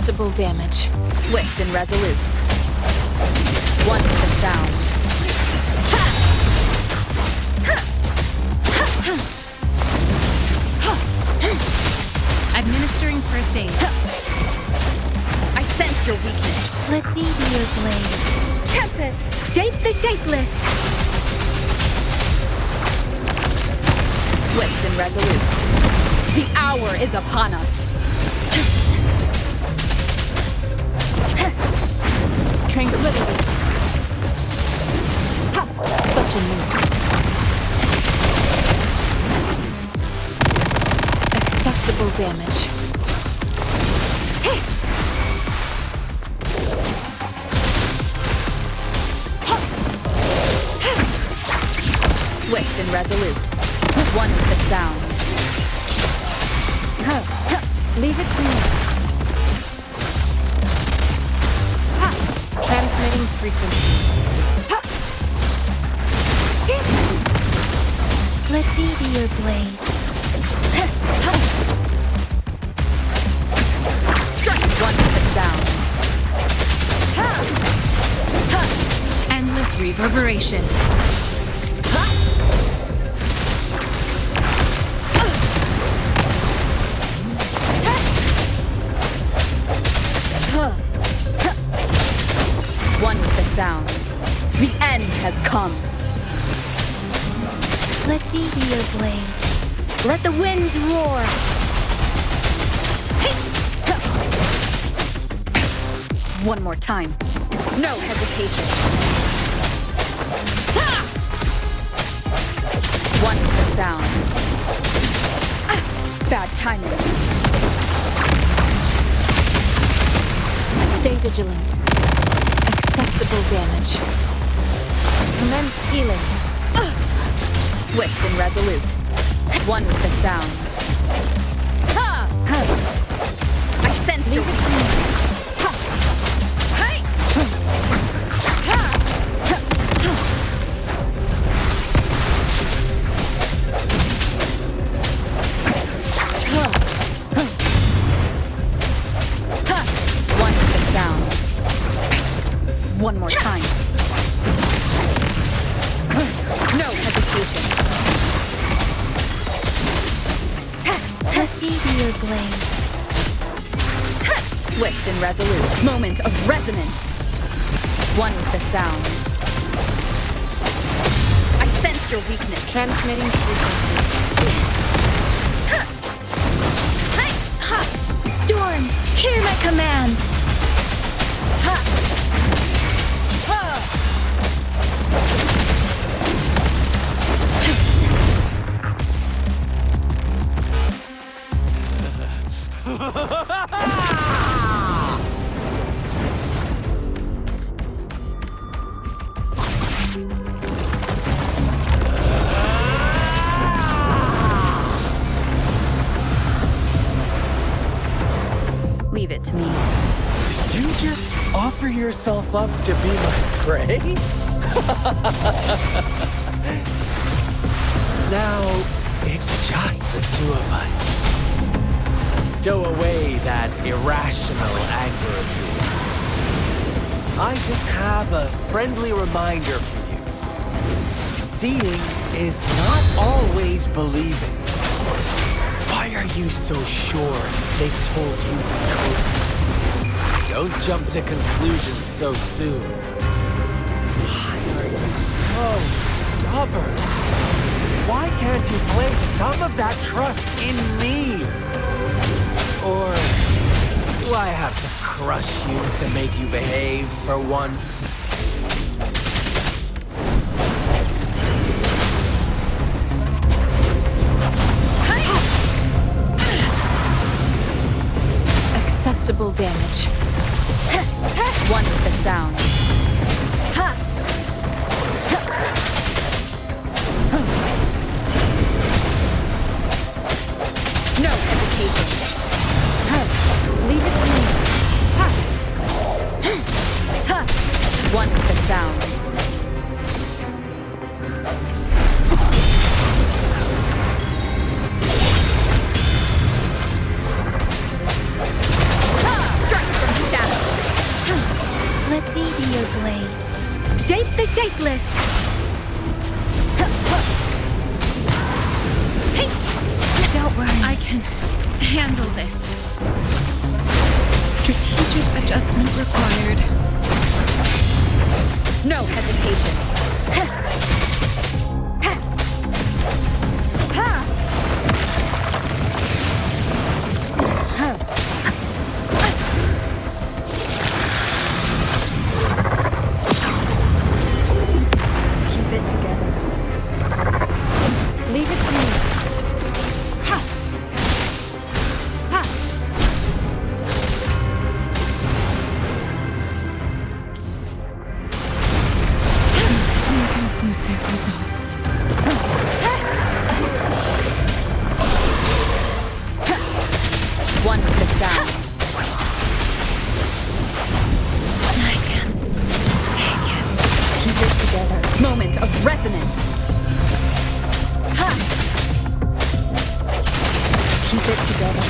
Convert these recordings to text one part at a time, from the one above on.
Acceptable damage. Swift and resolute. One with the sound. Administering first aid. I sense your weakness. Let me be your blade. Tempest, shape the shapeless. Swift and resolute. The hour is upon us. Tranquility. Such a nuisance. Acceptable damage. Swift and resolute. One with the sound. Leave it to me. Transmitting frequency. Let me be your blade. One with the sound. Endless reverberation. One with the sound. The end has come. Let me be your blade. Let the winds roar. One more time. No hesitation. One with the sound. Bad timing. Stay vigilant. Acceptable damage. Commence healing. Swift and resolute. One with the sound. I sense your weakness. One with the sound. One more time. No hesitation. Let me be your blade. Swift and resolute. Moment of resonance. One with the sound. I sense your weakness. Transmitting frequency. Storm, hear my command. Leave it to me. Did you just offer yourself up to be my prey? Now, it's just the two of us. Stow away that irrational anger of yours. I just have a friendly reminder for you. Seeing is not always believing. Why are you so sure they told you the truth? Don't jump to conclusions so soon. Why are you so stubborn? Why can't you place some of that trust in me? Or do I have to crush you to make you behave for once? Acceptable damage. One with the sound. No hesitation. Leave it to me. One with the sound. Strike the shapeless! Hey! Don't worry. I can handle this. Strategic adjustment required. No hesitation. Keep it together. Leave it to me. Ha! Ha! Inconclusive results. One with the sound. I can take it. Keep it together. Moment of resonance. Ha! Keep it together.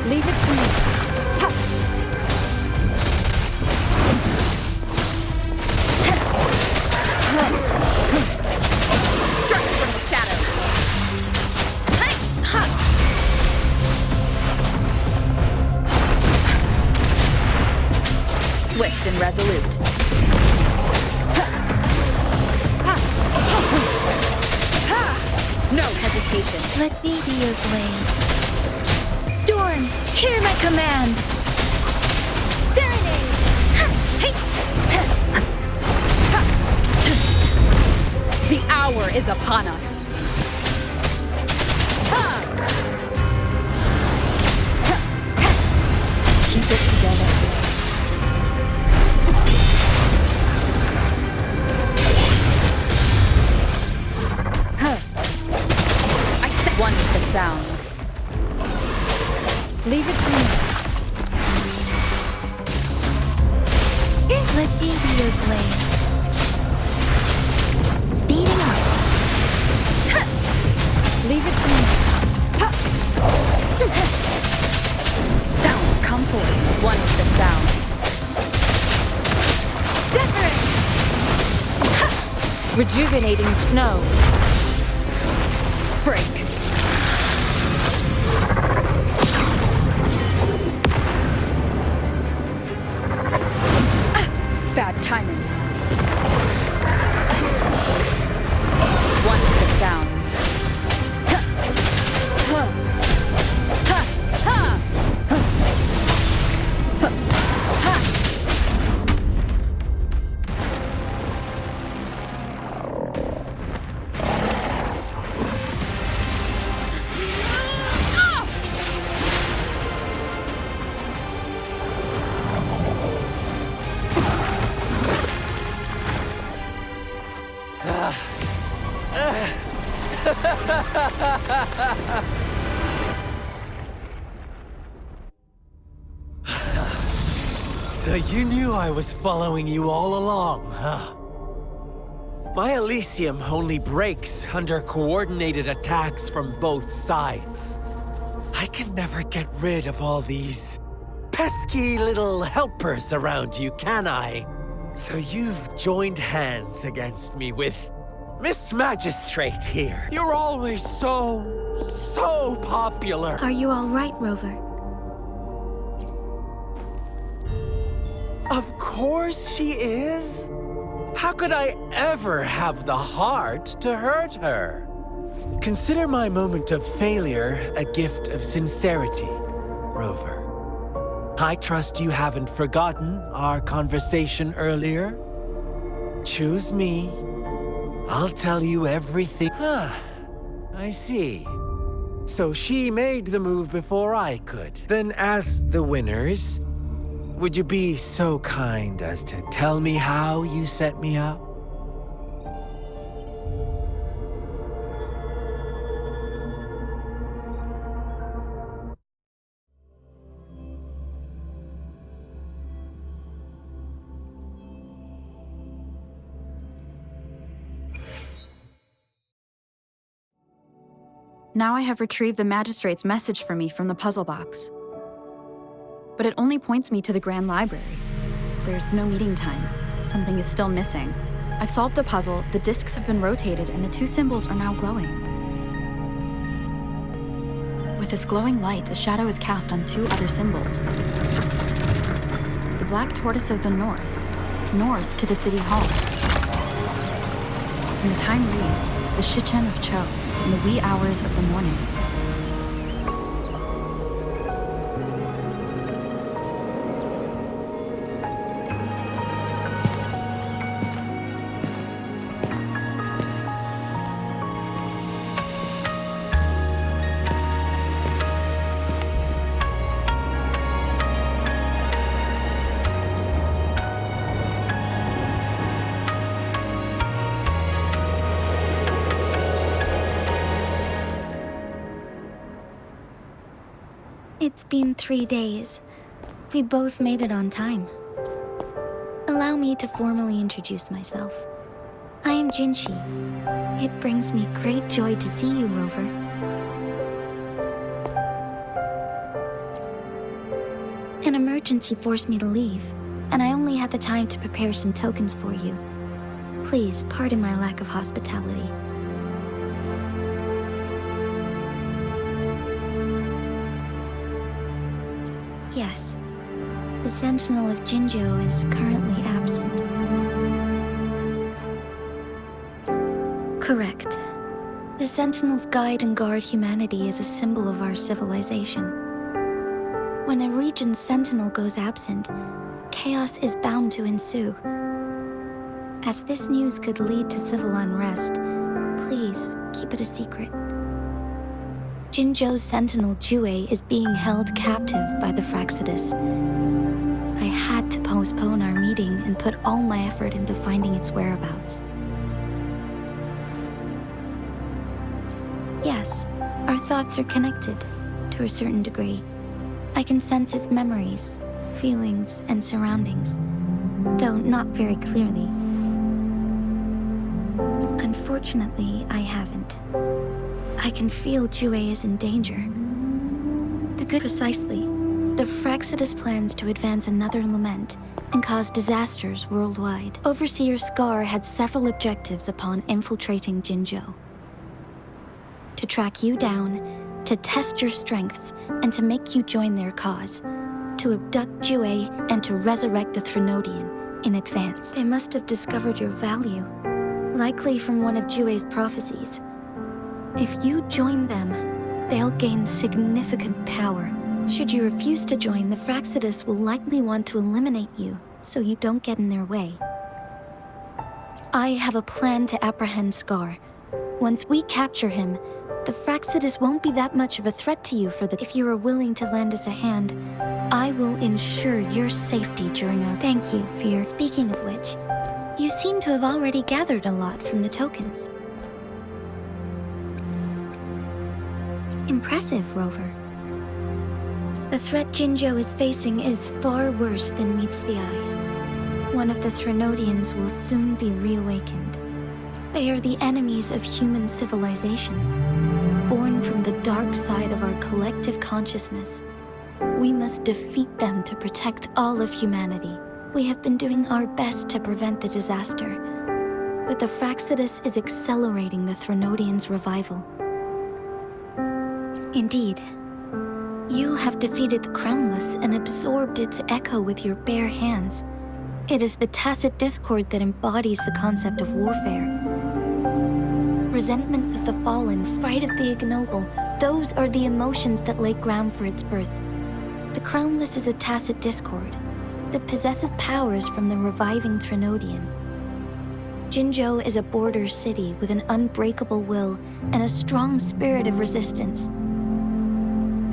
Leave it to me. Ha! Strike from the shadows. Hey! Ha! Swift and resolute. No hesitation. Let me be your blade. Storm, hear my command! Serenade! Ha! Hey! Ha! The hour is upon us. Keep it together. I set one with the sounds. Leave it to me. Let me be your blade. Speeding up. Ha! Leave it to me. Ha! Sounds come forth. One with the sounds. Different! Rejuvenating snow. Break. Bad timing. One with the sounds. Ha! Ha! Ha! Ha! Ha! Ha! So you knew I was following you all along, huh? My Elysium only breaks under coordinated attacks from both sides. I can never get rid of all these pesky little helpers around you, can I? So you've joined hands against me with Miss Magistrate here. You're always so popular. Are you all right, Rover? Of course she is. How could I ever have the heart to hurt her? Consider my moment of failure a gift of sincerity, Rover. I trust you haven't forgotten our conversation earlier. Choose me. I'll tell you everything. I see. So she made the move before I could. Then as the winners, would you be so kind as to tell me how you set me up? Now I have retrieved the magistrate's message for me from the puzzle box. But it only points me to the Grand Library. There's no meeting time. Something is still missing. I've solved the puzzle, the discs have been rotated, and the two symbols are now glowing. With this glowing light, a shadow is cast on two other symbols. The black tortoise of the north to the city hall. And the time reads, the Shichen of Cho, in the wee hours of the morning. It's been 3 days. We both made it on time. Allow me to formally introduce myself. I am Jinshi. It brings me great joy to see you, Rover. An emergency forced me to leave, and I only had the time to prepare some tokens for you. Please pardon my lack of hospitality. Yes, the Sentinel of Jinzhou is currently absent. Correct. The Sentinels guide and guard humanity as a symbol of our civilization. When a region's Sentinel goes absent, chaos is bound to ensue. As this news could lead to civil unrest, please keep it a secret. Jinzhou's Sentinel Jue is being held captive by the Fraxidus. I had to postpone our meeting and put all my effort into finding its whereabouts. Yes, our thoughts are connected, to a certain degree. I can sense its memories, feelings, and surroundings, though not very clearly. Unfortunately, I haven't. I can feel Jue is in danger. Precisely. The Fraxidus plans to advance another lament and cause disasters worldwide. Overseer Scar had several objectives upon infiltrating Jinzhou. To track you down, to test your strengths, and to make you join their cause. To abduct Jue and to resurrect the Threnodian in advance. They must have discovered your value, likely from one of Jue's prophecies. If you join them, they'll gain significant power. Should you refuse to join, the Fraxidus will likely want to eliminate you, so you don't get in their way. I have a plan to apprehend Scar. Once we capture him, the Fraxidus won't be that much of a threat to you if you are willing to lend us a hand. I will ensure your safety during our— Thank you for your— Speaking of which, you seem to have already gathered a lot from the tokens. Impressive, Rover. The threat Jinzhou is facing is far worse than meets the eye. One of the Threnodians will soon be reawakened. They are the enemies of human civilizations, born from the dark side of our collective consciousness. We must defeat them to protect all of humanity. We have been doing our best to prevent the disaster, but the Fraxidus is accelerating the Threnodians' revival. Indeed, you have defeated the Crownless and absorbed its echo with your bare hands. It is the tacit discord that embodies the concept of warfare. Resentment of the fallen, fright of the ignoble, those are the emotions that lay ground for its birth. The Crownless is a tacit discord that possesses powers from the reviving Threnodian. Jinzhou is a border city with an unbreakable will and a strong spirit of resistance.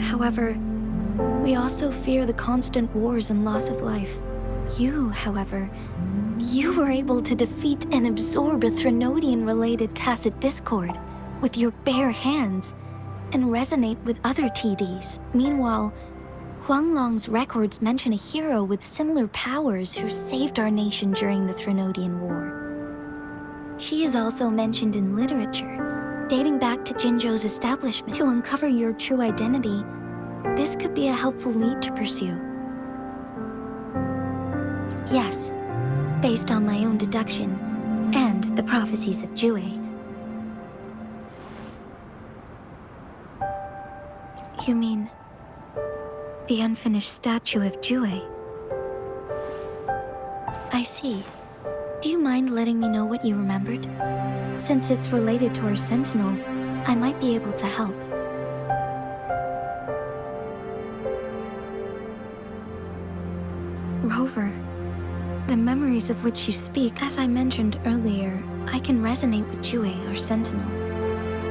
However, we also fear the constant wars and loss of life. You, however, you were able to defeat and absorb a Threnodian-related tacit discord with your bare hands and resonate with other TDs. Meanwhile, Huanglong's records mention a hero with similar powers who saved our nation during the Threnodian War. She is also mentioned in literature, dating back to Jinzhou's establishment. To uncover your true identity, this could be a helpful lead to pursue. Yes, based on my own deduction and the prophecies of Jue. You mean the unfinished statue of Jue? I see. Do you mind letting me know what you remembered? Since it's related to our sentinel, I might be able to help. Rover, the memories of which you speak, as I mentioned earlier, I can resonate with Jue, our sentinel.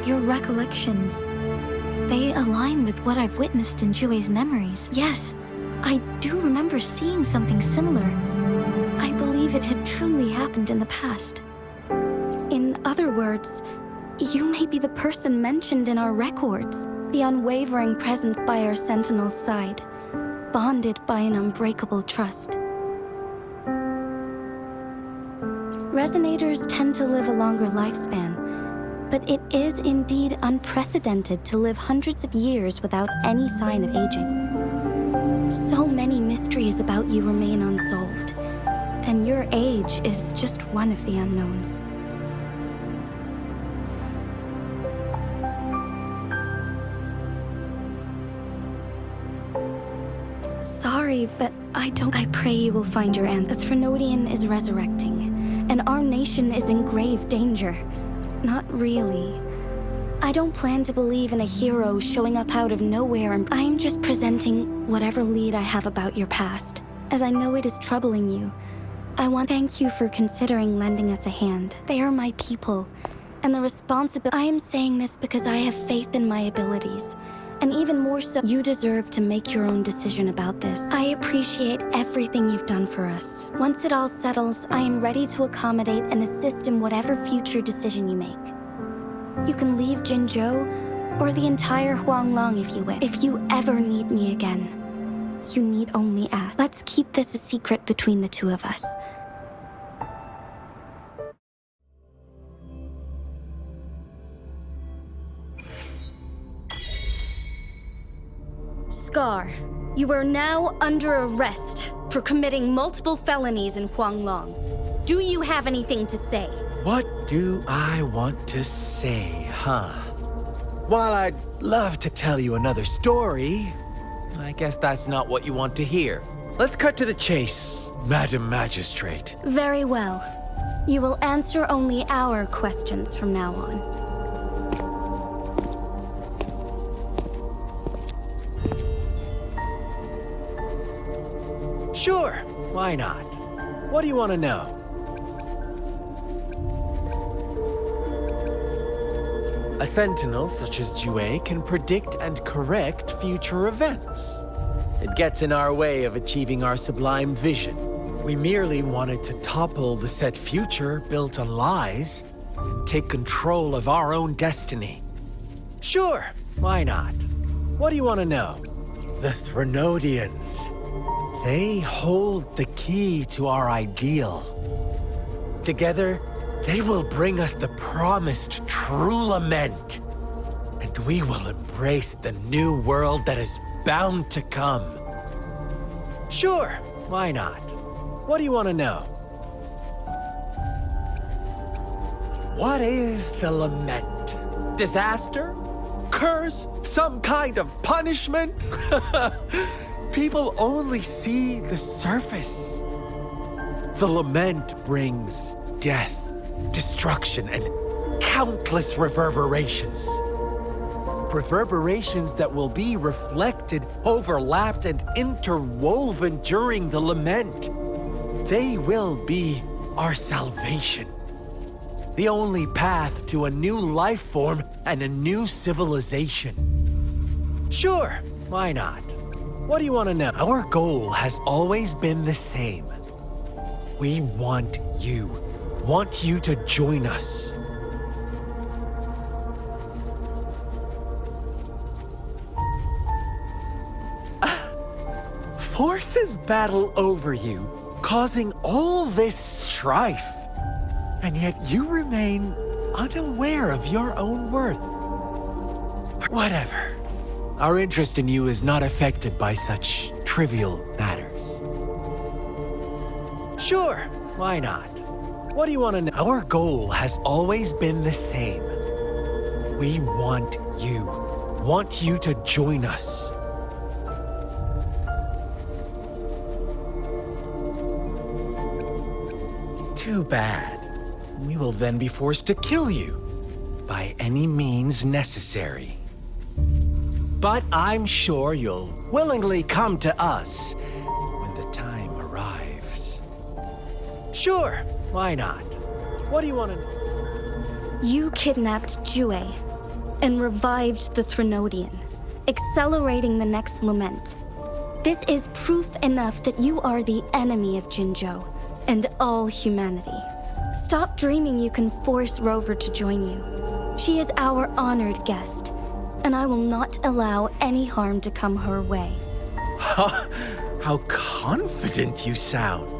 Your recollections, they align with what I've witnessed in Jue's memories. Yes, I do remember seeing something similar. I believe it had truly happened in the past. In other words, you may be the person mentioned in our records, the unwavering presence by our sentinel's side, bonded by an unbreakable trust. Resonators tend to live a longer lifespan, but it is indeed unprecedented to live hundreds of years without any sign of aging. So many mysteries about you remain unsolved, and your age is just one of the unknowns. Sorry, but I pray you will find your end. The Threnodian is resurrecting, and our nation is in grave danger. Not really. I don't plan to believe in a hero showing up out of nowhere, and I'm just presenting whatever lead I have about your past. As I know it is troubling you, I want to thank you for considering lending us a hand. They are my people, and the responsibility. I am saying this because I have faith in my abilities. And even more so, you deserve to make your own decision about this. I appreciate everything you've done for us. Once it all settles, I am ready to accommodate and assist in whatever future decision you make. You can leave Jinzhou or the entire Huanglong if you wish. If you ever need me again, you need only ask. Let's keep this a secret between the two of us. Scar, you are now under arrest for committing multiple felonies in Huanglong. Do you have anything to say? What do I want to say, huh? While I'd love to tell you another story, I guess that's not what you want to hear. Let's cut to the chase, Madam Magistrate. Very well. You will answer only our questions from now on. Sure, why not? What do you want to know? A sentinel such as Jue can predict and correct future events. It gets in our way of achieving our sublime vision. We merely wanted to topple the set future built on lies and take control of our own destiny. Sure, why not? What do you want to know? The Threnodians. They hold the key to our ideal. Together, they will bring us the promised true lament. And and we will embrace the new world that is bound to come. Sure, why not? What do you want to know? What is the lament? Disaster? Curse? Some kind of punishment? People only see the surface. The lament brings death, destruction, and countless reverberations. Reverberations that will be reflected, overlapped, and interwoven during the lament. They will be our salvation. The only path to a new life form and a new civilization. Sure, why not? What do you want to know? Our goal has always been the same. We want you to join us. Forces battle over you, causing all this strife. And yet you remain unaware of your own worth. Whatever. Our interest in you is not affected by such trivial matters. Sure, why not? What do you want to know? Our goal has always been the same. We want you to join us. Too bad. We will then be forced to kill you by any means necessary. But I'm sure you'll willingly come to us when the time arrives. Sure, why not? What do you want to know? You kidnapped Jue and revived the Threnodian, accelerating the next lament. This is proof enough that you are the enemy of Jinzhou and all humanity. Stop dreaming you can force Rover to join you. She is our honored guest, and I will not allow any harm to come her way. How confident you sound.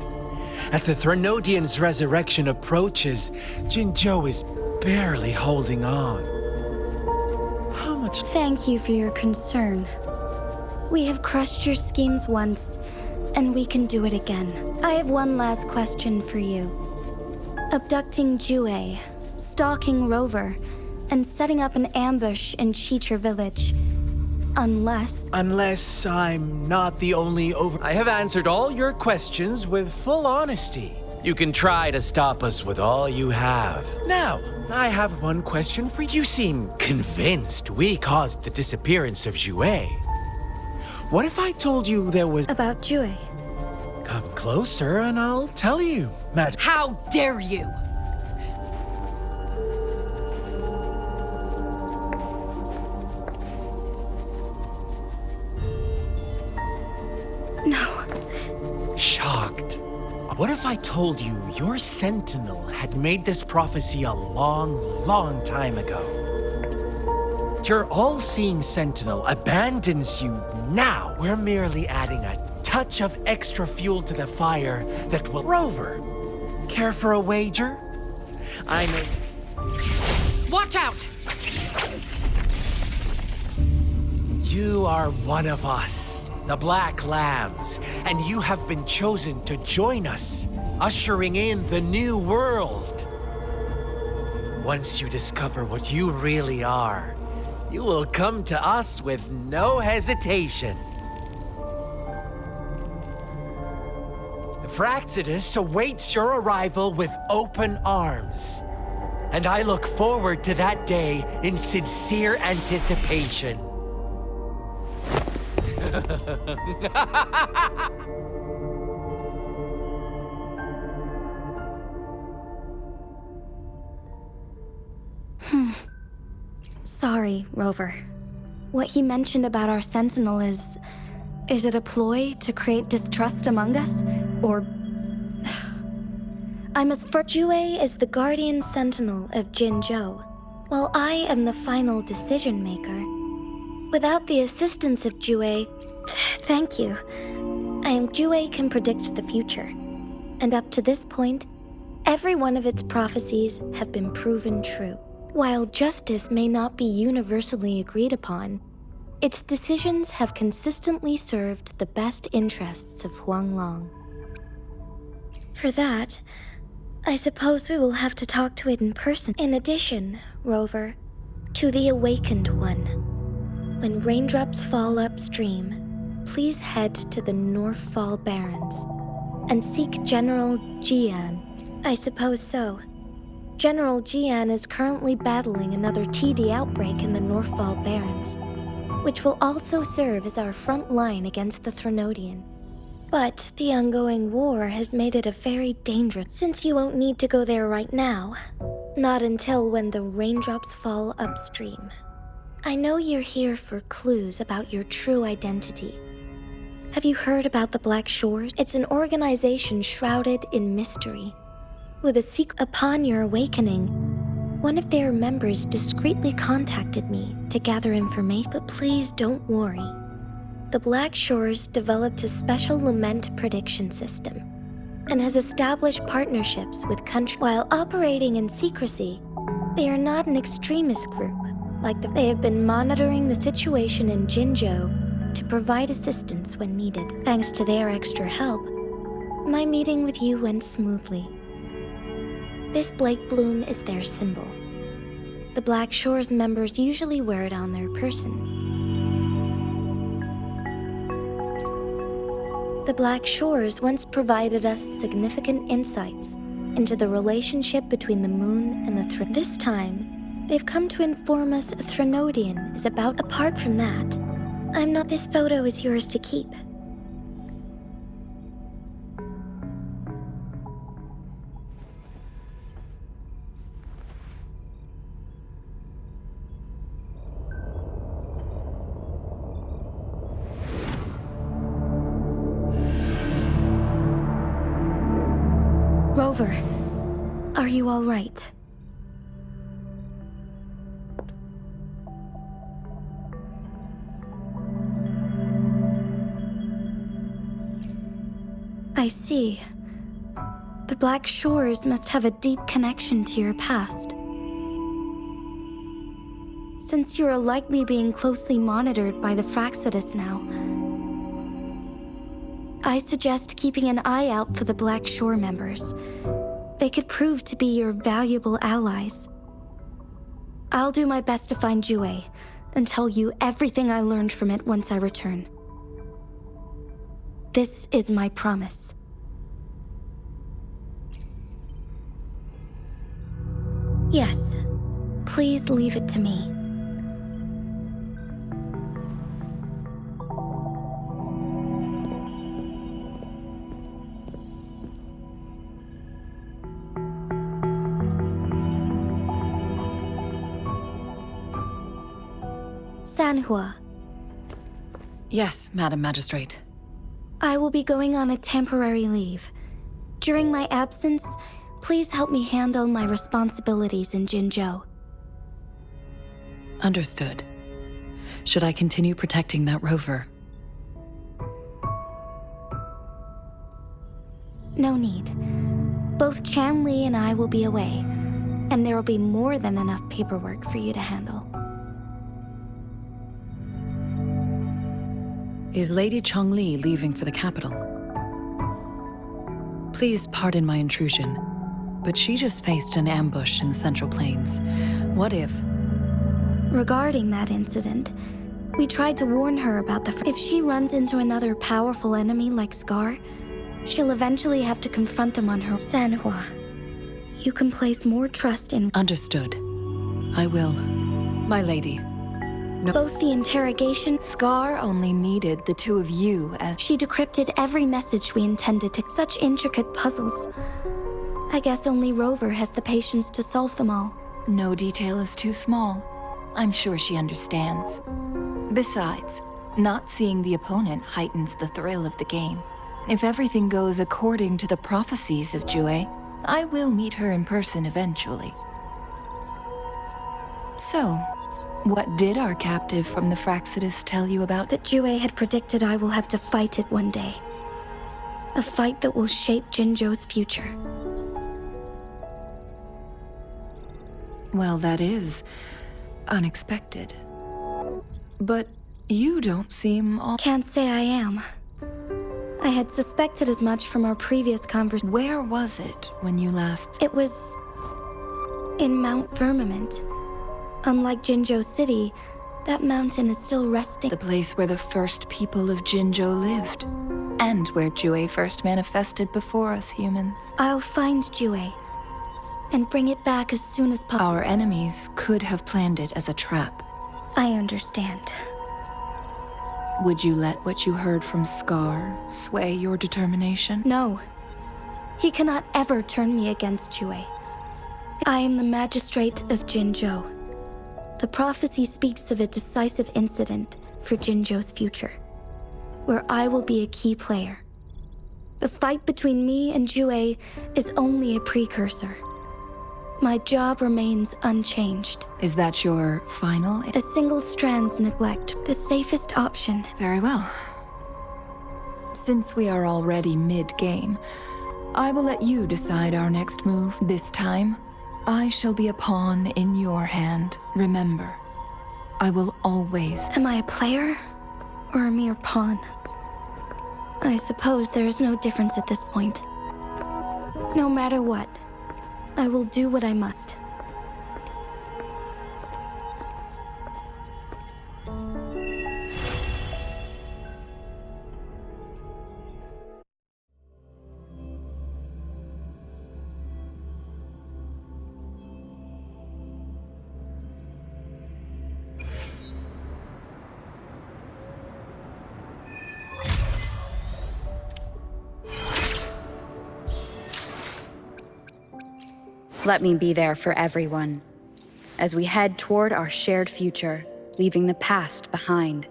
As the Threnodian's resurrection approaches, Jinzhou is barely holding on. How much... Thank you for your concern. We have crushed your schemes once, and we can do it again. I have one last question for you. Abducting Jue, stalking Rover, and setting up an ambush in Cheecher village. Unless I'm not the only I have answered all your questions with full honesty. You can try to stop us with all you have. Now, I have one question for you. You seem convinced we caused the disappearance of Jue. What if I told you there was... About Jue? Come closer and I'll tell you, Matt. How dare you! No. Shocked. What if I told you your sentinel had made this prophecy a long, long time ago? Your all-seeing sentinel abandons you now. We're merely adding a touch of extra fuel to the fire that will... Rover, care for a wager? I may... Watch out! You are one of us, the Black Lambs, and you have been chosen to join us, ushering in the new world. Once you discover what you really are, you will come to us with no hesitation. Fraxidus awaits your arrival with open arms. And I look forward to that day in sincere anticipation. Sorry, Rover. What he mentioned about our sentinel is it a ploy to create distrust among us? Or... I must Jue is the guardian sentinel of Jinzhou, while I am the final decision maker. Without the assistance of Jue, thank you. Jue can predict the future. And up to this point, every one of its prophecies have been proven true. While justice may not be universally agreed upon, its decisions have consistently served the best interests of Huanglong. For that, I suppose we will have to talk to it in person. In addition, Rover, to the Awakened One, when raindrops fall upstream, please head to the Northfall Barrens and seek General Jian. I suppose so. General Jian is currently battling another TD outbreak in the Northfall Barrens, which will also serve as our front line against the Threnodian. But the ongoing war has made it a very dangerous, since you won't need to go there right now. Not until when the raindrops fall upstream. I know you're here for clues about your true identity. Have you heard about the Black Shores? It's an organization shrouded in mystery. With a secret. Upon your awakening, one of their members discreetly contacted me to gather information. But please don't worry. The Black Shores developed a special lament prediction system and has established partnerships with countries. While operating in secrecy, they are not an extremist group. They have been monitoring the situation in Jinzhou to provide assistance when needed. Thanks to their extra help, my meeting with you went smoothly. This Blake Bloom is their symbol. The Black Shores members usually wear it on their person. The Black Shores once provided us significant insights into the relationship between the moon and the This time, they've come to inform us a Threnodian is about. Apart from that, I'm not. This photo is yours to keep. Rover, are you all right? I see. The Black Shores must have a deep connection to your past. Since you are likely being closely monitored by the Fraxidus now, I suggest keeping an eye out for the Black Shore members. They could prove to be your valuable allies. I'll do my best to find Jue and tell you everything I learned from it once I return. This is my promise. Yes, please leave it to me. Sanhua. Yes, Madam Magistrate. I will be going on a temporary leave. During my absence, please help me handle my responsibilities in Jinzhou. Understood. Should I continue protecting that rover? No need. Both Chanli and I will be away, and there will be more than enough paperwork for you to handle. Is Lady Chongli leaving for the capital? Please pardon my intrusion, but she just faced an ambush in the Central Plains. What if... Regarding that incident, we tried to warn her about if she runs into another powerful enemy like Scar, she'll eventually have to confront them on her. Sanhua, you can place more trust in... Understood. I will. My lady. No. Both the interrogation... Scar only needed the two of you as... She decrypted every message we intended to... Such intricate puzzles. I guess only Rover has the patience to solve them all. No detail is too small. I'm sure she understands. Besides, not seeing the opponent heightens the thrill of the game. If everything goes according to the prophecies of Jue, I will meet her in person eventually. So, what did our captive from the Fraxidus tell you about? That Jue had predicted I will have to fight it one day. A fight that will shape Jinzhou's future. Well, that is unexpected. But you don't seem all... Can't say I am. I had suspected as much from our previous conversation. Where was it when you last... It was in Mount Firmament. Unlike Jinzhou City, that mountain is still resting. The place where the first people of Jinzhou lived, and where Jue first manifested before us humans. I'll find Jue and bring it back as soon as possible. Our enemies could have planned it as a trap. I understand. Would you let what you heard from Scar sway your determination? No. He cannot ever turn me against Jue. I am the magistrate of Jinzhou. The prophecy speaks of a decisive incident for Jinzhou's future, where I will be a key player. The fight between me and Jue is only a precursor. My job remains unchanged. Is that your final? A single strand's neglect, the safest option. Very well. Since we are already mid-game, I will let you decide our next move. This time, I shall be a pawn in your hand. Remember, I will always... Am I a player or a mere pawn? I suppose there is no difference at this point. No matter what, I will do what I must. Let me be there for everyone, as we head toward our shared future, leaving the past behind.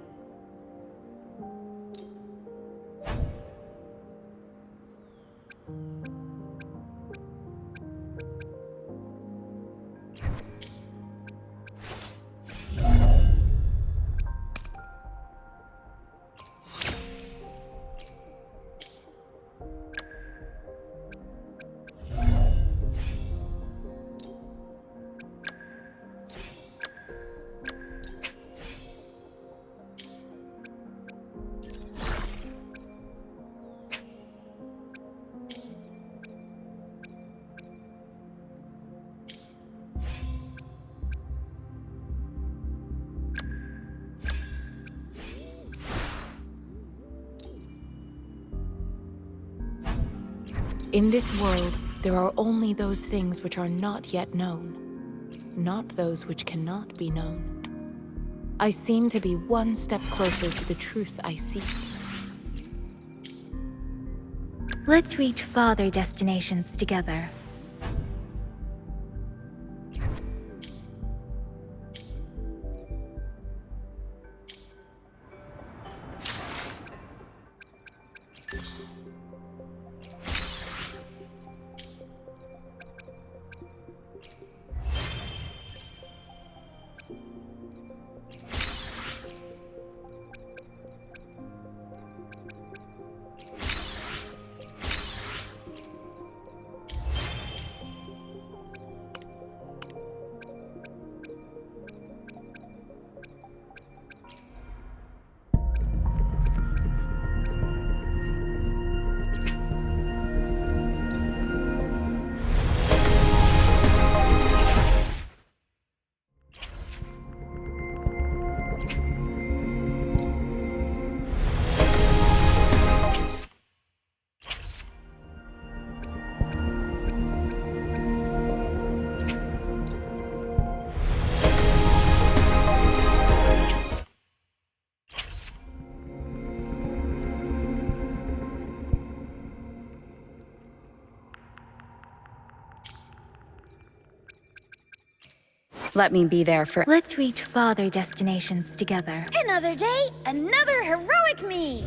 In this world, there are only those things which are not yet known, not those which cannot be known. I seem to be one step closer to the truth I seek. Let's reach farther destinations together. Let me be there for... Let's reach farther destinations together. Another day, another heroic me!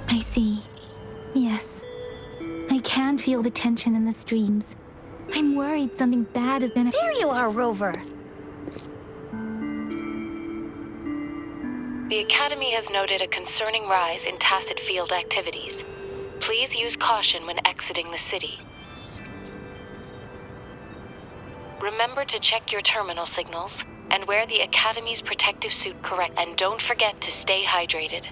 I see. Yes. I can feel the tension in the streams. I'm worried something bad is gonna— There you are, Rover. The Academy has noted a concerning rise in tacit field activities. Please use caution when exiting the city. Remember to check your terminal signals and wear the Academy's protective suit correct. And don't forget to stay hydrated.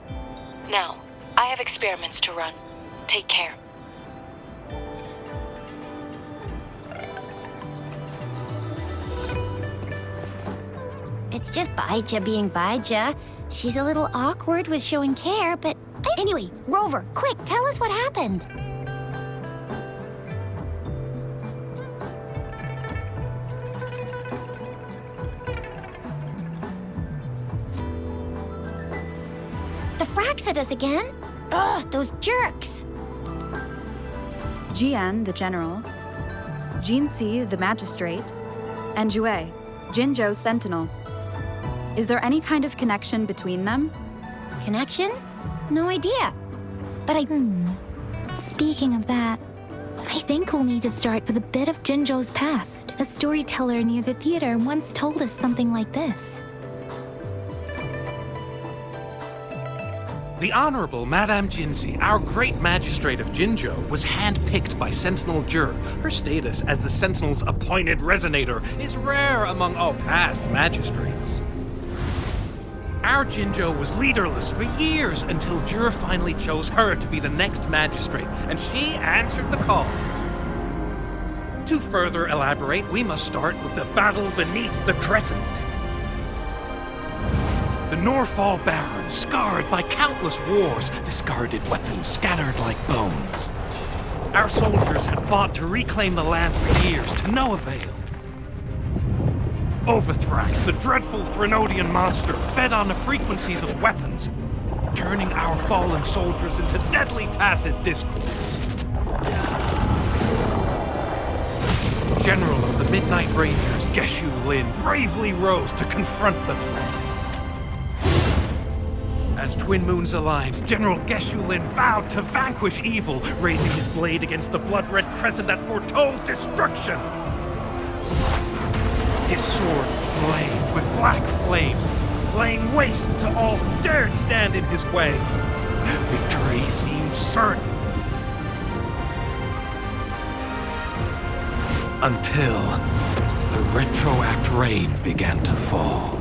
Now, I have experiments to run. Take care. It's just Baija being Baija. She's a little awkward with showing care, but anyway, Rover, quick, tell us what happened. The Frax at us again? Ugh, those jerks. Jian, the general, Jinxi, the magistrate, and Jue, Jinzhou's sentinel. Is there any kind of connection between them? Connection? No idea. But Speaking of that, I think we'll need to start with a bit of Jinzhou's past. A storyteller near the theater once told us something like this. The Honorable Madame Jinxi, our great magistrate of Jinzhou, was handpicked by Sentinel Jur. Her status as the Sentinel's appointed resonator is rare among all past magistrates. Our Jinzhou was leaderless for years until Jur finally chose her to be the next magistrate, and she answered the call. To further elaborate, we must start with the battle beneath the Crescent. The Norfall Baron, scarred by countless wars, discarded weapons scattered like bones. Our soldiers had fought to reclaim the land for years, to no avail. Overthrax, the dreadful Threnodian monster, fed on the frequencies of weapons, turning our fallen soldiers into deadly tacit discords. General of the Midnight Rangers, Geshu Lin, bravely rose to confront the threat. As Twin Moons aligned, General Geshu Lin vowed to vanquish evil, raising his blade against the blood-red crescent that foretold destruction. His sword blazed with black flames, laying waste to all who dared stand in his way. Victory seemed certain. Until the retroact rain began to fall.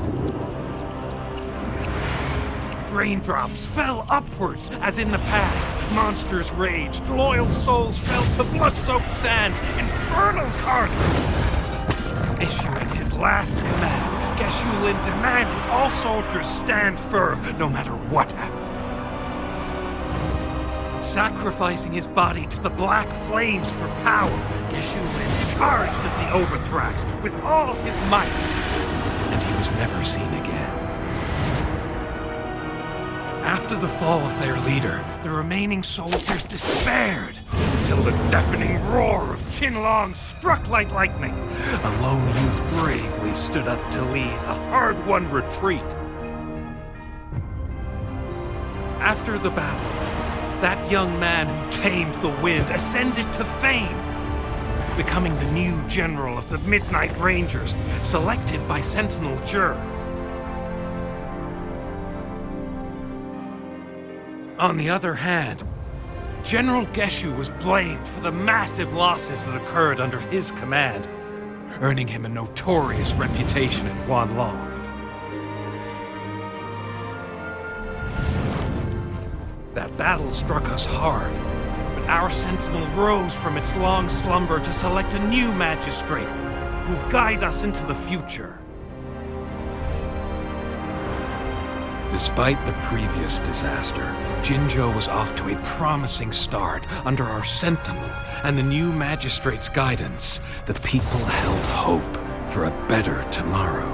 Raindrops fell upwards, as in the past. Monsters raged, loyal souls fell to blood-soaked sands, infernal carnage. Issuing his last command, Geshu Lin demanded all soldiers stand firm, no matter what happened. Sacrificing his body to the black flames for power, Geshu Lin charged at the Overthrax with all his might, and he was never seen again. After the fall of their leader, the remaining soldiers despaired, until the deafening roar of Qinlong struck like lightning. A lone youth bravely stood up to lead a hard-won retreat. After the battle, that young man who tamed the wind ascended to fame, becoming the new general of the Midnight Rangers, selected by Sentinel Jur. On the other hand, General Geshu was blamed for the massive losses that occurred under his command, earning him a notorious reputation in Guanlong. That battle struck us hard, but our sentinel rose from its long slumber to select a new magistrate who will guide us into the future. Despite the previous disaster, Jinzhou was off to a promising start under our sentinel and the new magistrate's guidance. The people held hope for a better tomorrow.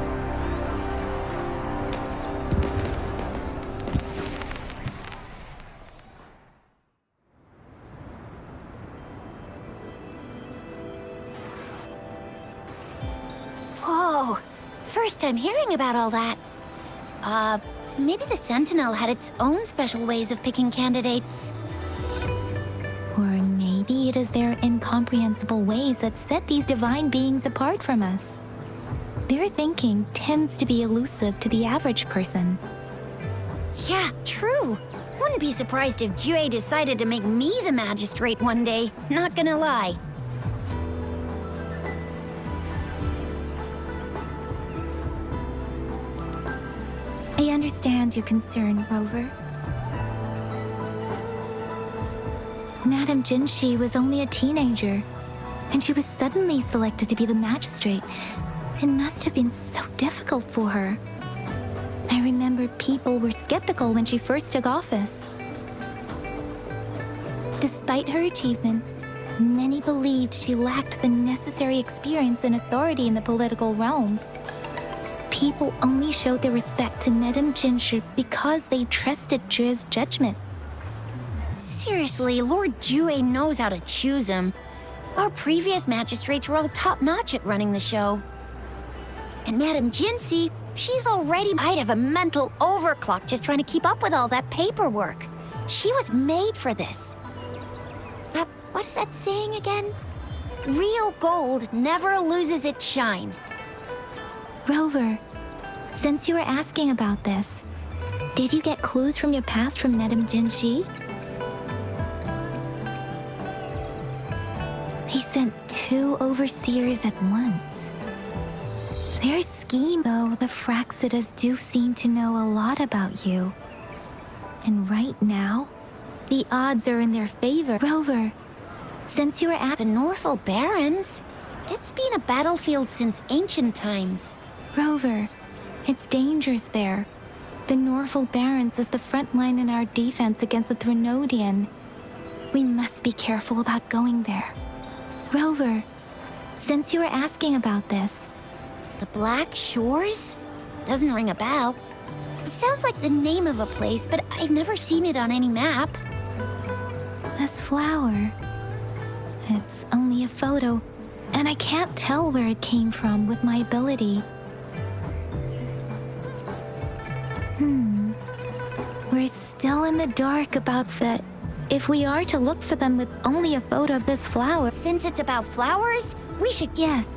Whoa! First time hearing about all that. Maybe the Sentinel had its own special ways of picking candidates. Or maybe it is their incomprehensible ways that set these divine beings apart from us. Their thinking tends to be elusive to the average person. Yeah, true. Wouldn't be surprised if Jue decided to make me the magistrate one day. Not gonna lie. I understand your concern, Rover. Madame Jinshi was only a teenager, and she was suddenly selected to be the magistrate. It must have been so difficult for her. I remember people were skeptical when she first took office. Despite her achievements, many believed she lacked the necessary experience and authority in the political realm. People only showed their respect to Madame Jinshi because they trusted Jue's judgment. Seriously, Lord Jue knows how to choose him. Our previous magistrates were all top-notch at running the show. And Madame Jinshi, she's already might have a mental overclock just trying to keep up with all that paperwork. She was made for this. What is that saying again? Real gold never loses its shine. Rover, since you were asking about this, did you get clues from your past from Madame Jinshi? He sent 2 overseers at once. Their scheme, though, the Fraxidas do seem to know a lot about you. And right now, the odds are in their favor. Rover, since you were at The Norful Barrens? It's been a battlefield since ancient times. Rover, it's dangerous there. The Norful Barrens is the front line in our defense against the Threnodian. We must be careful about going there. Rover, since you were asking about this, The Black Shores? Doesn't ring a bell. Sounds like the name of a place, but I've never seen it on any map. this flower, it's only a photo, and I can't tell where it came from with my ability. We're still in the dark about that. If we are to look for them with only a photo of this flower, Since it's about flowers, we should... yes,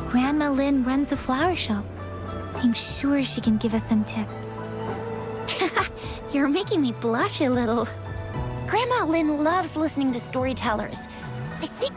Grandma Lynn runs a flower shop. I'm sure she can give us some tips. You're making me blush a little. Grandma Lynn loves listening to storytellers. I think...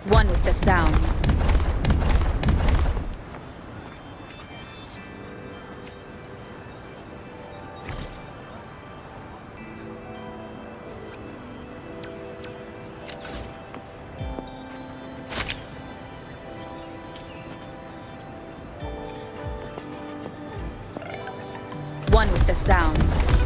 One with the sounds. One with the sounds.